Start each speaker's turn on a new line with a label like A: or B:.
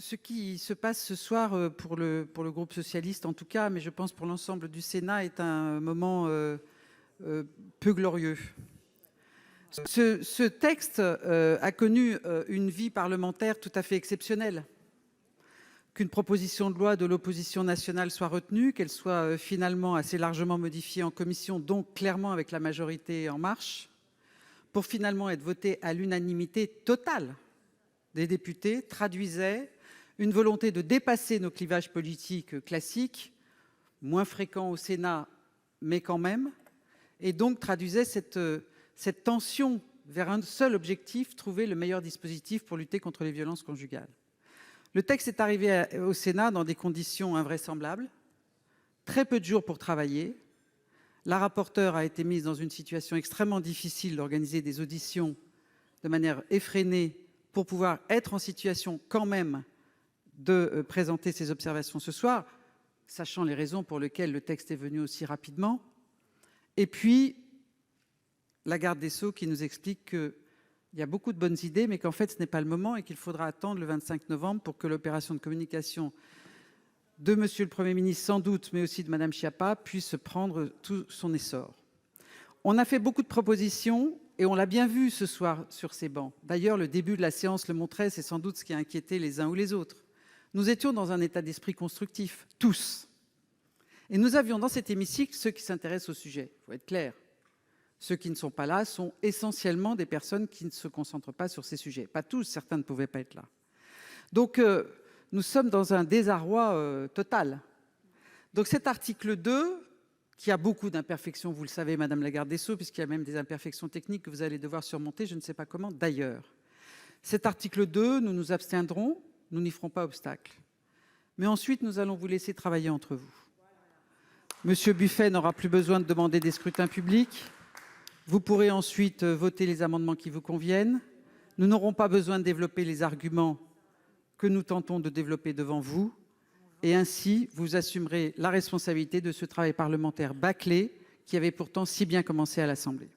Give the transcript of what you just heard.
A: Ce qui se passe ce soir, pour le groupe socialiste en tout cas, mais je pense pour l'ensemble du Sénat, est un moment peu glorieux. Ce texte a connu une vie parlementaire tout à fait exceptionnelle. Qu'une proposition de loi de l'opposition nationale soit retenue, qu'elle soit finalement assez largement modifiée en commission, donc clairement avec la majorité En Marche, pour finalement être votée à l'unanimité totale des députés, traduisait une volonté de dépasser nos clivages politiques classiques, moins fréquents au Sénat, mais quand même, et donc traduisait cette tension vers un seul objectif, trouver le meilleur dispositif pour lutter contre les violences conjugales. Le texte est arrivé au Sénat dans des conditions invraisemblables, très peu de jours pour travailler. La rapporteure a été mise dans une situation extrêmement difficile d'organiser des auditions de manière effrénée pour pouvoir être en situation quand même de présenter ses observations ce soir, sachant les raisons pour lesquelles le texte est venu aussi rapidement. Et puis, la garde des Sceaux qui nous explique qu'il y a beaucoup de bonnes idées, mais qu'en fait, ce n'est pas le moment et qu'il faudra attendre le 25 novembre pour que l'opération de communication de Monsieur le Premier ministre, sans doute, mais aussi de Madame Schiappa, puisse prendre tout son essor. On a fait beaucoup de propositions et on l'a bien vu ce soir sur ces bancs. D'ailleurs, le début de la séance le montrait, c'est sans doute ce qui a inquiété les uns ou les autres. Nous étions dans un état d'esprit constructif, tous. Et nous avions dans cet hémicycle ceux qui s'intéressent au sujet, il faut être clair. Ceux qui ne sont pas là sont essentiellement des personnes qui ne se concentrent pas sur ces sujets. Pas tous, certains ne pouvaient pas être là. Donc, nous sommes dans un désarroi total. Donc cet article 2, qui a beaucoup d'imperfections, vous le savez, Madame la garde des Sceaux, puisqu'il y a même des imperfections techniques que vous allez devoir surmonter, je ne sais pas comment d'ailleurs. Cet article 2, nous nous abstiendrons, nous n'y ferons pas obstacle. Mais ensuite, nous allons vous laisser travailler entre vous. Monsieur Buffet n'aura plus besoin de demander des scrutins publics. Vous pourrez ensuite voter les amendements qui vous conviennent. Nous n'aurons pas besoin de développer les arguments que nous tentons de développer devant vous. Et ainsi, vous assumerez la responsabilité de ce travail parlementaire bâclé qui avait pourtant si bien commencé à l'Assemblée.